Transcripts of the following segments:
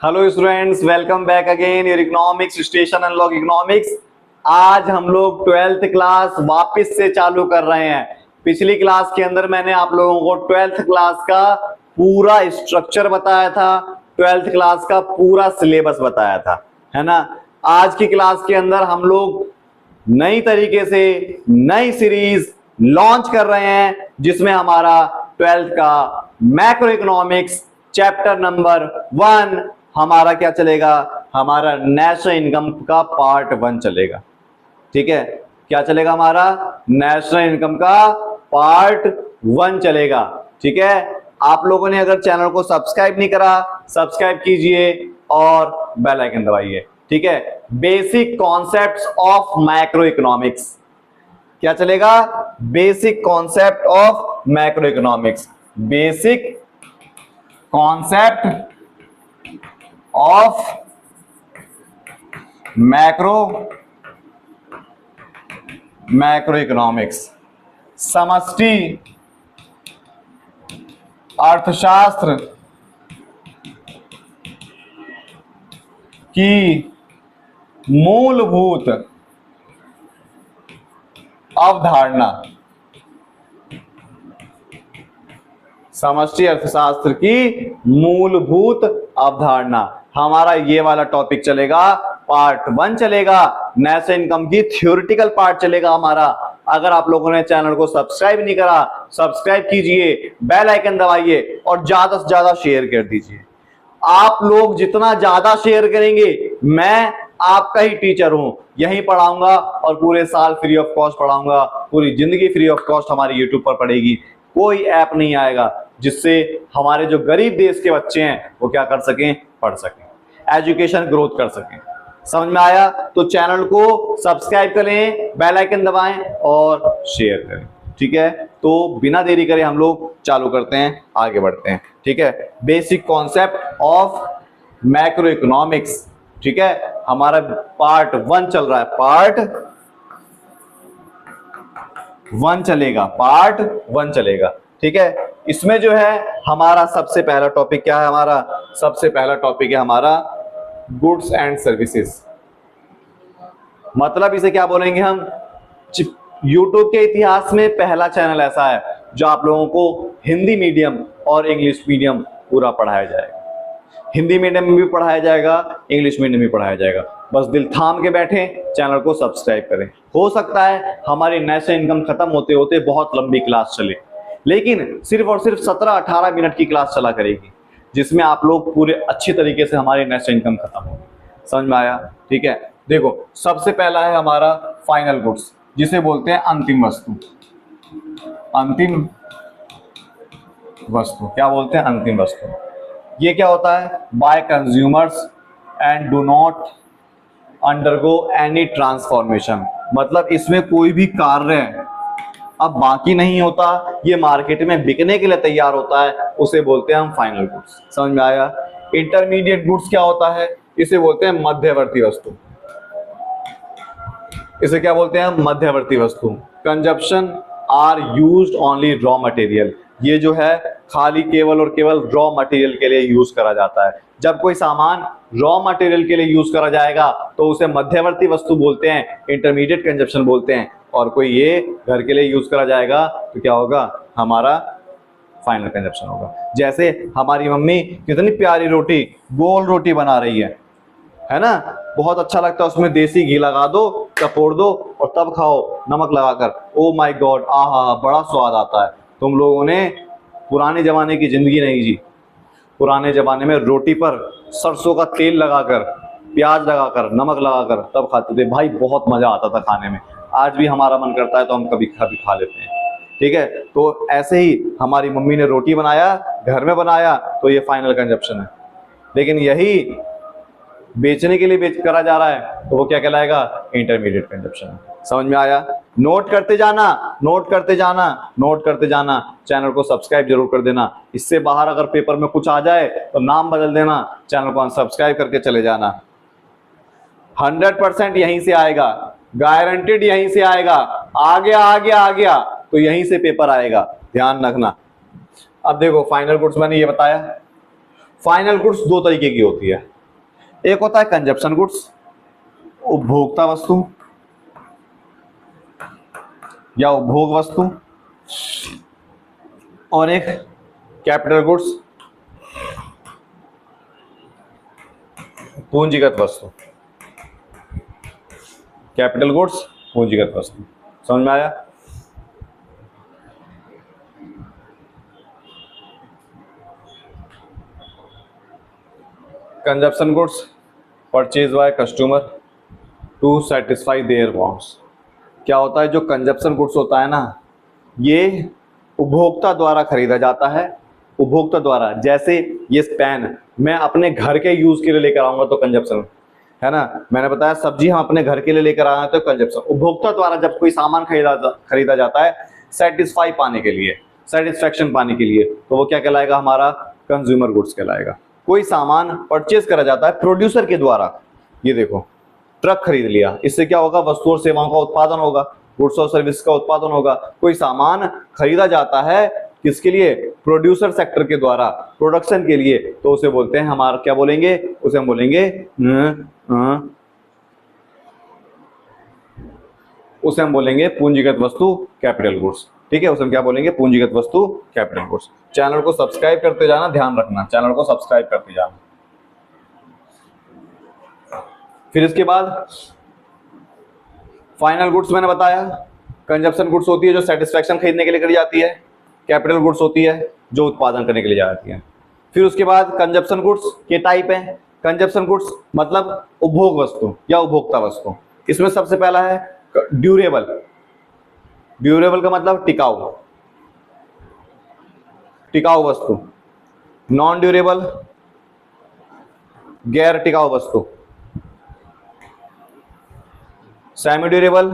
Hello students, welcome back again your economics station unlock economics. आज हम लोग 12th class वापस से चालू कर रहे हैं। पिछली क्लास के अंदर मैंने आप लोगों को 12th क्लास का पूरा स्ट्रक्चर बताया था, 12th क्लास का पूरा सिलेबस बताया था, है ना। आज की क्लास के अंदर हम लोग नई तरीके से नई सीरीज लॉन्च कर रहे हैं, जिसमें हमारा 12th का मैक्रो इकोनॉमिक्स चैप्टर नंबर 1 हमारा क्या चलेगा, हमारा नेशनल इनकम का पार्ट 1 चलेगा। ठीक है, क्या चलेगा, हमारा नेशनल इनकम का पार्ट 1 चलेगा। ठीक है, आप लोगों ने अगर चैनल को सब्सक्राइब नहीं करा, सब्सक्राइब कीजिए और बेल आइकन दबाइए। ठीक है, basic concepts of macro economics क्या चलेगा, basic concept of macro economics, basic concept of macro economics, समष्टि अर्थशास्त्र की मूलभूत अवधारणा, समष्टि अर्थशास्त्र की मूलभूत अवधारणा, हमारा ये वाला टॉपिक चलेगा, पार्ट 1 चलेगा। नेशनल इनकम की थ्योरेटिकल पार्ट चलेगा हमारा। अगर आप लोगों ने चैनल को सब्सक्राइब नहीं करा, सब्सक्राइब कीजिए, बेल आइकन दबाइए और ज्यादा से ज्यादा शेयर कर दीजिए। आप लोग जितना ज्यादा शेयर करेंगे, मैं आपका ही टीचर हूं, यहीं पढ़ाऊंगा और पूरे साल फ्री ऑफ कॉस्ट पढ़ाऊंगा, पूरी जिंदगी फ्री ऑफ कॉस्ट हमारी यूट्यूब पर पड़ेगी। कोई ऐप नहीं आएगा जिससे हमारे जो गरीब देश के बच्चे हैं वो क्या कर सकें, पढ़ सकें, एजुकेशन ग्रोथ कर सकें। समझ में आया? तो चैनल को सब्सक्राइब करें, बेल आइकन दबाएं और शेयर करें। ठीक है, तो बिना देरी करे हम लोग चालू करते हैं, आगे बढ़ते हैं। ठीक है, basic concept of macro economics. ठीक है, हमारा पार्ट 1 चल रहा है, पार्ट 1 चलेगा, पार्ट 1 चलेगा। ठीक है, इसमें जो है हमारा सबसे पहला टॉपिक क्या है, हमारा सबसे पहला टॉपिक है हमारा गुड्स एंड सर्विसेज। मतलब इसे क्या बोलेंगे हम, यूट्यूब के इतिहास में पहला चैनल ऐसा है जो आप लोगों को हिंदी मीडियम और इंग्लिश मीडियम पूरा पढ़ाया जाएगा। हिंदी मीडियम में भी पढ़ाया जाएगा, इंग्लिश मीडियम में भी पढ़ाया जाएगा। बस दिल थाम के बैठे, चैनल को सब्सक्राइब करें। हो सकता है हमारी नेशनल इनकम खत्म होते होते बहुत लंबी क्लास चले, लेकिन सिर्फ और सिर्फ 17-18 मिनट की क्लास चला करेगी, जिसमें आप लोग पूरे अच्छी तरीके से हमारी नेशनल इनकम खत्म होगी। समझ में आया? ठीक है, देखो सबसे पहला है हमारा फाइनल गुड्स, जिसे बोलते हैं अंतिम वस्तु। अंतिम वस्तु क्या बोलते हैं, अंतिम वस्तु। ये क्या होता है, by consumers and do not undergo any transformation. मतलब इसमें कोई भी कार्य अब बाकी नहीं होता, ये मार्केट में बिकने के लिए तैयार होता है, उसे बोलते हैं हम फाइनल गुड्स। समझ में आया? इंटरमीडिएट गुड्स क्या होता है, इसे बोलते हैं मध्यवर्ती वस्तु। इसे क्या बोलते हैं, मध्यवर्ती वस्तु। Consumption are used only raw material. ये जो है खाली केवल और केवल रॉ मटेरियल के लिए यूज करा जाता है। जब कोई सामान रॉ मटेरियल के लिए यूज करा जाएगा तो उसे मध्यवर्ती वस्तु बोलते हैं, इंटरमीडिएट कंजप्शन बोलते हैं। और कोई ये घर के लिए यूज करा जाएगा तो क्या होगा, हमारा फाइनल कंजप्शन होगा। जैसे हमारी मम्मी कितनी प्यारी रोटी, गोल रोटी बना रही है ना, बहुत अच्छा लगता है, उसमें देसी घी लगा दो, चपोड़ दो और तब खाओ नमक लगाकर। ओ माय गॉड, आहा, बड़ा स्वाद आता है। तुम लोगों ने पुराने जमाने की जिंदगी नहीं जी। पुराने जमाने में रोटी पर सरसों का तेल लगाकर, प्याज लगाकर, नमक लगाकर तब खाते थे भाई, बहुत मजा आता था खाने में। आज भी हमारा मन करता है तो हम कभी कभी खा लेते हैं। ठीक है, तो ऐसे ही हमारी मम्मी ने रोटी बनाया, घर में बनाया, तो ये फाइनल कंजप्शन है। लेकिन यही बेचने के लिए बेच करा जा रहा है तो वो क्या कहलाएगा, इंटरमीडिएट कंजप्शन। समझ में आया? नोट करते जाना, नोट करते जाना, नोट करते जाना। चैनल को सब्सक्राइब जरूर कर देना। इससे बाहर अगर पेपर में कुछ आ जाए तो नाम बदल देना, चैनल को अनसब्सक्राइब करके चले जाना। 100% यहीं से आएगा, गारंटेड यहीं से आएगा। आ गया तो यहीं से पेपर आएगा, ध्यान रखना। अब देखो फाइनल गुड्स मैंने ये बताया, फाइनल गुड्स दो तरीके की होती है, एक होता है कंजप्शन गुड्स, उपभोक्ता वस्तु या उपभोग वस्तु, और एक कैपिटल गुड्स, पूंजीगत वस्तु। कैपिटल गुड्स, पूंजीगत वस्तु। समझ में आया? Consumption goods purchase by customer to satisfy their wants. क्या होता है, जो कंजप्शन गुड्स होता है ना, ये उपभोक्ता द्वारा खरीदा जाता है, उपभोक्ता द्वारा। जैसे ये पेन मैं अपने घर के यूज के लिए लेकर आऊंगा तो कंजप्शन है ना, मैंने बताया सब्जी हम अपने घर के लिए लेकर आए तो कंजप्शन। उपभोक्ता द्वारा जब कोई सामान खरीदा जाता है सेटिस्फाई पाने के लिए, सेटिस्फैक्शन पाने के लिए, तो वो क्या कहलाएगा, हमारा कंज्यूमर गुड्स कहलाएगा। कोई सामान परचेज करा जाता है प्रोड्यूसर के द्वारा, ये देखो ट्रक खरीद लिया, इससे क्या होगा, वस्तु और सेवाओं का उत्पादन होगा, गुड्स और सर्विस का उत्पादन होगा। कोई सामान खरीदा जाता है किसके लिए, प्रोड्यूसर सेक्टर के द्वारा, प्रोडक्शन के लिए, तो उसे बोलते हैं, हमारा क्या बोलेंगे, उसे हम बोलेंगे उसे हम बोलेंगे पूंजीगत वस्तु, कैपिटल गुड्स। ठीक है, उसे हम क्या बोलेंगे, पूंजीगत वस्तु, कैपिटल गुड्स। चैनल को सब्सक्राइब करते जाना, ध्यान रखना चैनल को सब्सक्राइब करते जाना। फिर इसके बाद फाइनल गुड्स मैंने बताया, कंजप्शन गुड्स होती है जो सेटिस्फैक्शन खरीदने के लिए करी जाती है, कैपिटल गुड्स होती है जो उत्पादन करने के लिए जाती है। फिर उसके बाद कंजप्शन गुड्स के टाइप हैं। कंजप्शन गुड्स मतलब उपभोग वस्तु या उपभोक्ता वस्तु। इसमें सबसे पहला है ड्यूरेबल। ड्यूरेबल का मतलब टिकाऊ, टिकाऊ वस्तु। नॉन ड्यूरेबल गैर टिकाऊ वस्तु। सेमी ड्यूरेबल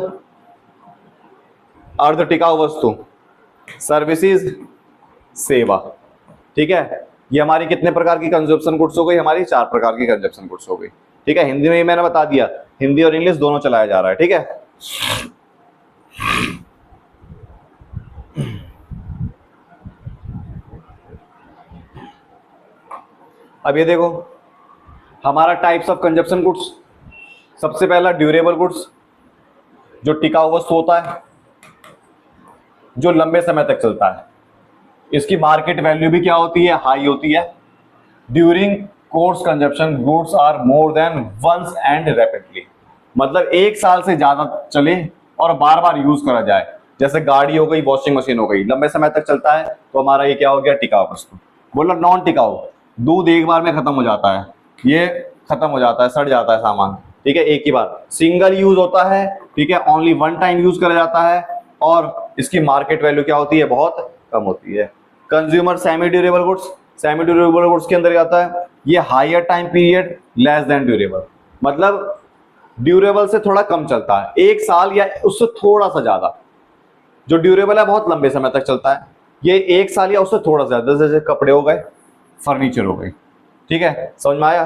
अर्ध टिकाऊ वस्तु। सर्विसेज सेवा। ठीक है, ये हमारी कितने प्रकार की कंजप्शन गुड्स हो गई, हमारी 4 प्रकार की कंजप्शन गुड्स हो गई। ठीक है, हिंदी में मैंने बता दिया, हिंदी और इंग्लिश दोनों चलाया जा रहा है। ठीक है, अब ये देखो हमारा टाइप्स ऑफ कंजप्शन गुड्स। सबसे पहला ड्यूरेबल गुड्स, जो टिकाऊ वस्तु होता है, जो लंबे समय तक चलता है। इसकी मार्केट वैल्यू भी क्या होती है, हाई होती है। During course consumption goods are more than once and rapidly, मतलब 1 साल से ज्यादा चले और बार बार यूज करा जाए। जैसे गाड़ी हो गई, वॉशिंग मशीन हो गई, लंबे समय तक चलता है, तो हमारा ये क्या हो गया, टिकाऊ वस्तु। बोला नॉन टिकाऊ, दूध एक बार में खत्म हो जाता है, ये खत्म हो जाता है, सड़ जाता है सामान। ठीक है, एक ही बार, सिंगल यूज होता है। ठीक है, ओनली वन टाइम यूज करा जाता है, और इसकी मार्केट वैल्यू क्या होती है, बहुत कम होती है। Consumer semi durable goods, semi durable goods के अंदर आता है, ये higher time period less than durable, मतलब ड्यूरेबल से थोड़ा कम चलता है, 1 साल या उससे थोड़ा सा ज्यादा। जो ड्यूरेबल है बहुत लंबे समय तक चलता है, ये 1 साल या उससे थोड़ा सा ज्यादा, जैसे कपड़े हो गए, फर्नीचर हो गई। ठीक है, समझ में आया?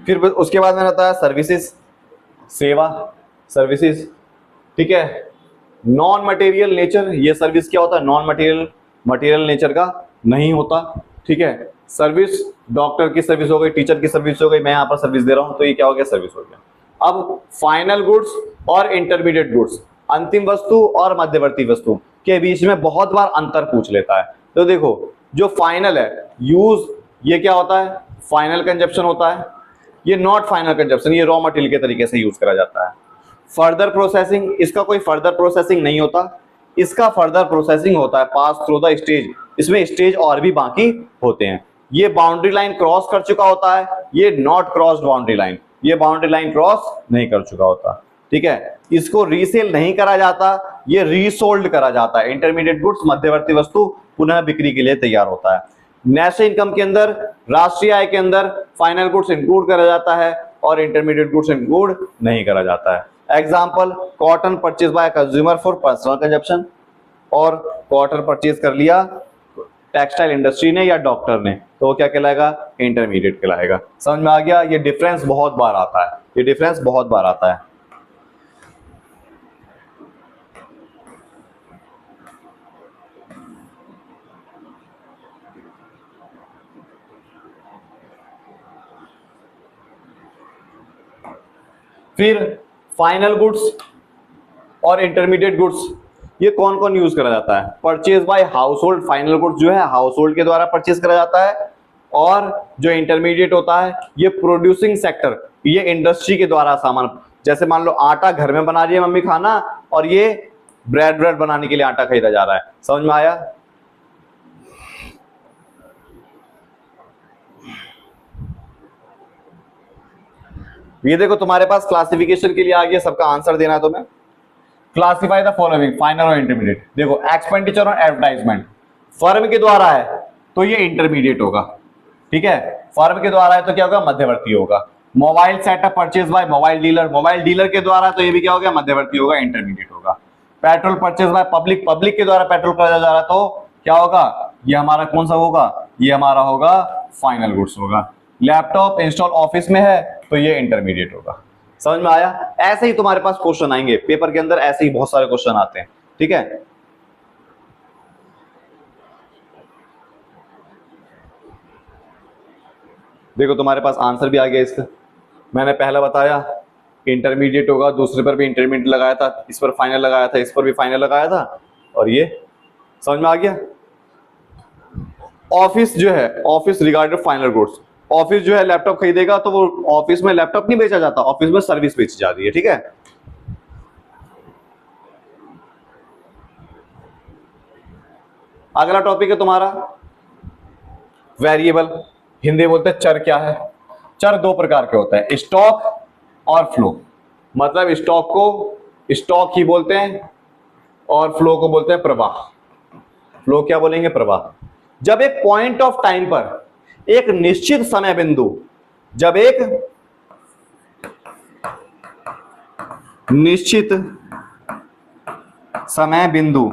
फिर उसके बाद मैंने बताया सर्विसेज, सेवा, सर्विसेज। ठीक है, नॉन मटेरियल नेचर, ये सर्विस क्या होता है, नॉन मटेरियल, मटेरियल नेचर का नहीं होता। ठीक है, सर्विस डॉक्टर की सर्विस हो गई, टीचर की सर्विस हो गई, मैं यहाँ पर सर्विस दे रहा हूं तो ये क्या हो गया, सर्विस हो गया। अब फाइनल गुड्स और इंटरमीडिएट गुड्स, अंतिम वस्तु और मध्यवर्ती वस्तु के बीच में बहुत बार अंतर पूछ लेता है। तो देखो जो फाइनल है यूज, ये क्या होता है, फाइनल कंजप्शन होता है। ये नॉट फाइनल कंजप्शन, ये रॉ मटेरियल के तरीके से यूज करा जाता है। फर्दर प्रोसेसिंग, इसका कोई फर्दर प्रोसेसिंग नहीं होता, इसका फर्दर प्रोसेसिंग होता है पास थ्रू द स्टेज, इसमें स्टेज और भी बाकी होते हैं। ये बाउंड्री लाइन क्रॉस कर चुका होता है, ये नॉट क्रॉस्ड बाउंड्री लाइन, ये बाउंड्री लाइन क्रॉस नहीं कर चुका होता। ठीक है, इसको रीसेल नहीं करा जाता, ये रीसोल्ड करा जाता है। इंटरमीडिएट गुड्स, मध्यवर्ती वस्तु, पुनः बिक्री के लिए तैयार होता है। नेशनल इनकम के अंदर, राष्ट्रीय आय के अंदर फाइनल गुड्स इंक्लूड करा जाता है और इंटरमीडिएट गुड्स इंक्लूड नहीं करा जाता है। Example, cotton purchase by consumer for personal consumption, और कॉटन परचेज कर लिया टेक्सटाइल इंडस्ट्री ने या डॉक्टर ने, तो वो क्या कहलाएगा, इंटरमीडिएट कहलाएगा। समझ में आ गया? ये डिफरेंस बहुत बार आता है, ये डिफरेंस बहुत बार आता है। फिर फाइनल गुड्स और इंटरमीडिएट गुड्स, ये कौन कौन यूज करा जाता है? Purchase by house hold, final goods जो है हाउस होल्ड के द्वारा परचेज करा जाता है, और जो इंटरमीडिएट होता है ये प्रोड्यूसिंग सेक्टर, ये इंडस्ट्री के द्वारा सामान, जैसे मान लो आटा घर में बना रही है मम्मी खाना, और ये ब्रेड बनाने के लिए आटा खरीदा जा रहा है। समझ में आया? ये देखो तुम्हारे पास क्लासिफिकेशन के लिए आ गया, सबका आंसर देना है तुम्हें। क्लासिफाई द फॉलोइंग, फाइनल और इंटरमीडिएट। देखो एक्सपेंडिचर और एडवर्टाइजमेंट फर्म के द्वारा है तो ये इंटरमीडिएट होगा, ठीक है। फर्म के द्वारा है तो क्या होगा? मध्यवर्ती होगा। Mobile setup purchase by mobile dealer, mobile dealer के द्वारा तो ये भी क्या हो गया? मध्यवर्ती होगा, इंटरमीडिएट होगा। Petrol purchase by public, public के द्वारा पेट्रोल खरीदा जा रहा है तो क्या होगा? ये हमारा कौन सा होगा? ये हमारा होगा फाइनल गुड्स होगा। लैपटॉप इंस्टॉल ऑफिस में है तो ये इंटरमीडिएट होगा। समझ में आया? ऐसे ही तुम्हारे पास क्वेश्चन आएंगे पेपर के अंदर, ऐसे ही बहुत सारे क्वेश्चन आते हैं, ठीक है। देखो तुम्हारे पास आंसर भी आ गया इसका। मैंने पहला बताया इंटरमीडिएट होगा, दूसरे पर भी इंटरमीडिएट लगाया था, इस पर फाइनल लगाया था, इस पर भी फाइनल लगाया था, और ये समझ में आ गया। ऑफिस जो है, office regarded final goods, office जो है लैपटॉप खरीदेगा तो वो ऑफिस में लैपटॉप नहीं बेचा जाता, ऑफिस में सर्विस बेची जाती है, ठीक है। अगला टॉपिक है तुम्हारा वेरिएबल, हिंदी बोलते हैं चर। क्या है? चर दो प्रकार के होते हैं, स्टॉक और फ्लो। मतलब स्टॉक को स्टॉक ही बोलते हैं और फ्लो को बोलते हैं प्रवाह। फ्लो क्या बोलेंगे? प्रवाह। जब एक पॉइंट ऑफ टाइम पर, एक निश्चित समय बिंदु, जब एक निश्चित समय बिंदु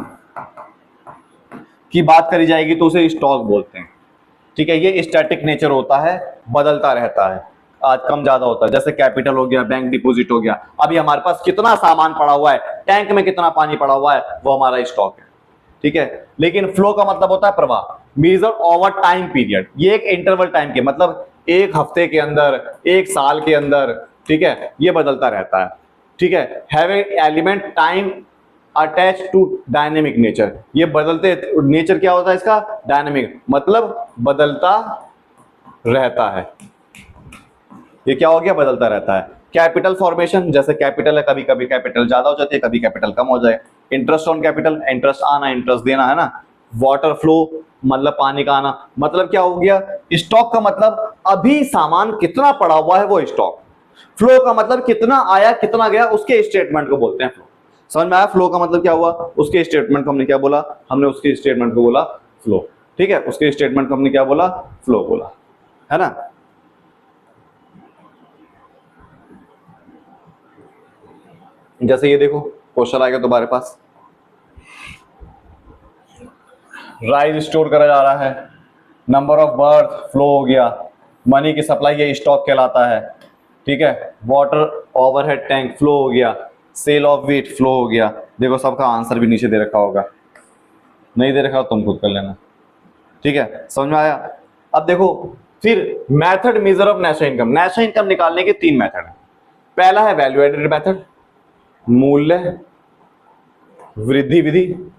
की बात करी जाएगी तो उसे स्टॉक बोलते हैं, ठीक है। ये स्टैटिक नेचर होता है, बदलता रहता है, आज कम ज्यादा होता है। जैसे कैपिटल हो गया, बैंक डिपॉजिट हो गया, अभी हमारे पास कितना सामान पड़ा हुआ है, टैंक में कितना पानी पड़ा हुआ है, वो हमारा स्टॉक है, ठीक है। लेकिन फ्लो का मतलब होता है प्रवाह, मेजर ओवर टाइम पीरियड। ये एक इंटरवल टाइम के, मतलब एक हफ्ते के अंदर, एक साल के अंदर, ठीक है, ये बदलता रहता है, ठीक है। Have element time attach to dynamic nature, ये बदलते नेचर क्या होता है इसका? डायनेमिक, मतलब बदलता रहता है। ये क्या हो गया? बदलता रहता है। कैपिटल फॉर्मेशन, जैसे कैपिटल है, कभी कभी कैपिटल ज्यादा हो जाती है, कभी कैपिटल कम हो जाए। इंटरेस्ट ऑन कैपिटल, इंटरेस्ट आना, इंटरेस्ट देना, है ना। वाटर फ्लो मतलब पानी का आना, मतलब क्या हो गया? स्टॉक का मतलब अभी सामान कितना पड़ा हुआ है वो स्टॉक। फ्लो का मतलब कितना आया कितना गया, उसके स्टेटमेंट को बोलते हैं फ्लो। समझ में आया? फ्लो का मतलब क्या हुआ? उसके स्टेटमेंट को हमने क्या बोला? हमने उसके स्टेटमेंट को बोला फ्लो, ठीक है। उसके स्टेटमेंट को हमने क्या बोला? फ्लो बोला, है ना। जैसे ये देखो क्वेश्चन आएगा तुम्हारे पास, राइस स्टोर करा जा रहा है, नंबर ऑफ बर्थ फ्लो हो गया, मनी की सप्लाई ये स्टॉक कहलाता है, ठीक है। वाटर ओवरहेड टैंक फ्लो हो गया, सेल ऑफ व्हीट फ्लो हो गया। देखो सबका आंसर भी नीचे दे रखा होगा, नहीं दे रखा तुम खुद कर लेना, ठीक है। समझ में आया? अब देखो फिर method measure of national income. National income निकालने के तीन मेथड है। पहला है वैल्यू एडेड मेथड, मूल्य वृद्धि विधि।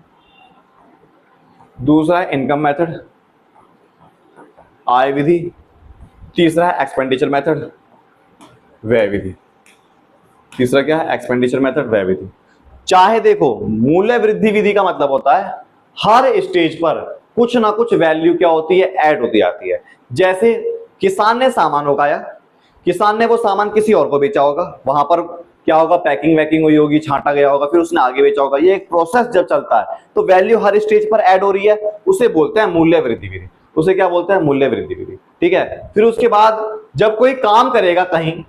दूसरा है इनकम मेथड, आय विधि। तीसरा है एक्सपेंडिचर मेथड, व्यय विधि। तीसरा क्या है? एक्सपेंडिचर मेथड, व्यय विधि। चाहे देखो मूल्य वृद्धि विधि का मतलब होता है हर स्टेज पर कुछ ना कुछ वैल्यू क्या होती है? ऐड होती आती है। जैसे किसान ने सामान उगाया, किसान ने वो सामान किसी और को बेचा होगा, वहां पर क्या होगा? पैकिंग वैकिंग हुई होगी, छांटा गया होगा, फिर उसने आगे बेचा होगा। ये एक प्रोसेस जब चलता है तो वैल्यू हर स्टेज पर ऐड हो रही है, उसे बोलते हैं मूल्य वृद्धि विधि। उसे क्या बोलते हैं? मूल्य वृद्धि विधि, ठीक है। फिर उसके बाद जब कोई काम करेगा कहीं,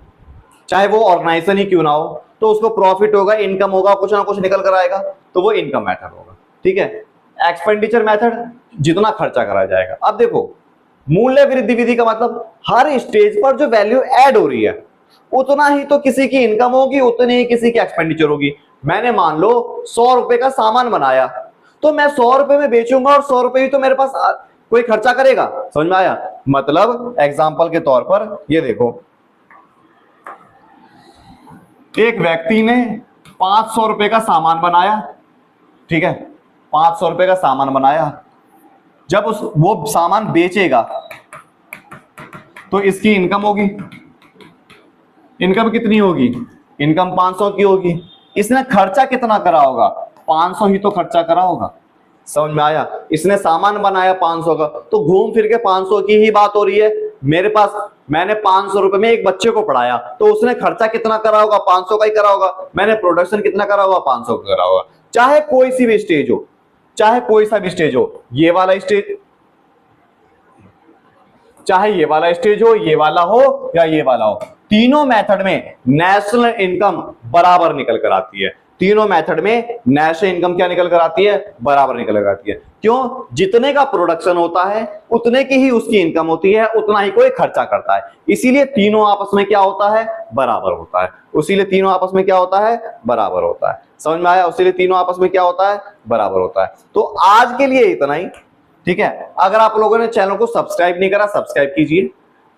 चाहे वो ऑर्गेनाइजेशन ही क्यों ना हो, तो उसको प्रॉफिट होगा, इनकम होगा, कुछ ना कुछ निकल कर आएगा, तो वो इनकम मेथड होगा, ठीक है। एक्सपेंडिचर मेथड, जितना खर्चा करा जाएगा। अब देखो मूल्य वृद्धि विधि का मतलब हर स्टेज पर जो वैल्यू ऐड हो रही है उतना ही तो किसी की इनकम होगी, उतनी ही किसी की एक्सपेंडिचर होगी। मैंने मान लो 100 रुपए का सामान बनाया, तो मैं 100 रुपए में बेचूंगा और 100 रुपए ही तो मेरे पास कोई खर्चा करेगा। समझ में आया? मतलब एग्जांपल के तौर पर ये देखो, एक व्यक्ति ने 500 रुपए का सामान बनाया, ठीक है, 500 रुपए का सामान बनाया। जब वो सामान बेचेगा तो इसकी इनकम होगी। इनकम कितनी होगी? इनकम 500 की होगी। इसने खर्चा कितना करा होगा? 500 ही तो खर्चा करा होगा। समझ में आया? इसने सामान बनाया 500 का, तो घूम फिर के 500 की ही बात हो रही है। मेरे पास, मैंने 500 रुपए में एक बच्चे को पढ़ाया, तो उसने खर्चा कितना करा होगा? 500 का ही करा होगा। मैंने प्रोडक्शन कितना करा होगा? 500 का करा होगा। चाहे कोई सी भी स्टेज हो, चाहे कोई सा भी स्टेज हो, ये वाला स्टेज, चाहे ये वाला स्टेज हो, ये वाला हो या ये वाला हो, तीनों मेथड में नेशनल इनकम बराबर निकल कर आती है। तीनों मेथड में नेशनल इनकम क्या निकल कर आती है? बराबर निकल कर आती है। क्यों? जितने का प्रोडक्शन होता है उतने की ही उसकी इनकम होती है, उतना ही कोई खर्चा करता है। इसीलिए तीनों आपस में क्या होता है? बराबर होता है। इसीलिए तीनों आपस में क्या होता है? बराबर होता है। समझ में आया? इसीलिए तीनों आपस में क्या होता है? बराबर होता है। तो आज के लिए इतना ही, ठीक है। अगर आप लोगों ने चैनल को सब्सक्राइब नहीं करा, सब्सक्राइब कीजिए,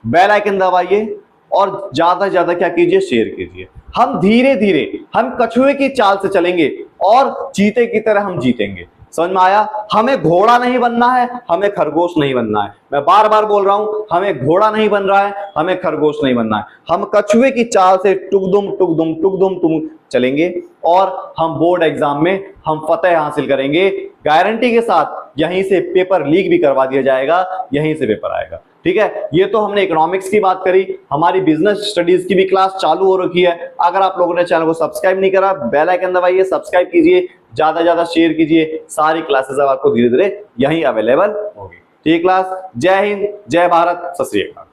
बेल आइकन दबाइए और ज्यादा से ज्यादा क्या कीजिए? शेयर कीजिए। हम धीरे धीरे, हम कछुए की चाल से चलेंगे और चीते की तरह हम जीतेंगे। समझ में आया? हमें घोड़ा नहीं बनना है, हमें खरगोश नहीं बनना है। मैं बार बार बोल रहा हूं, हमें घोड़ा नहीं बन रहा है, हमें खरगोश नहीं बनना है। हम कछुए की चाल से टुकदुम टुकदुम टुकदुम तुम चलेंगे और हम बोर्ड एग्जाम में हम फतेह हासिल करेंगे गारंटी के साथ। यहीं से पेपर लीक भी करवा दिया जाएगा, यहीं से पेपर आएगा, ठीक है। ये तो हमने इकोनॉमिक्स की बात करी। हमारी बिजनेस स्टडीज की भी क्लास चालू हो रखी है। अगर आप लोगों ने चैनल को सब्सक्राइब नहीं करा, बेल आइकन दबाइए, सब्सक्राइब कीजिए, ज्यादा से ज्यादा शेयर कीजिए। सारी क्लासेस अब आपको धीरे धीरे यहीं अवेलेबल होगी। ठीक क्लास। जय हिंद, जय भारत, सत श्री अकाल।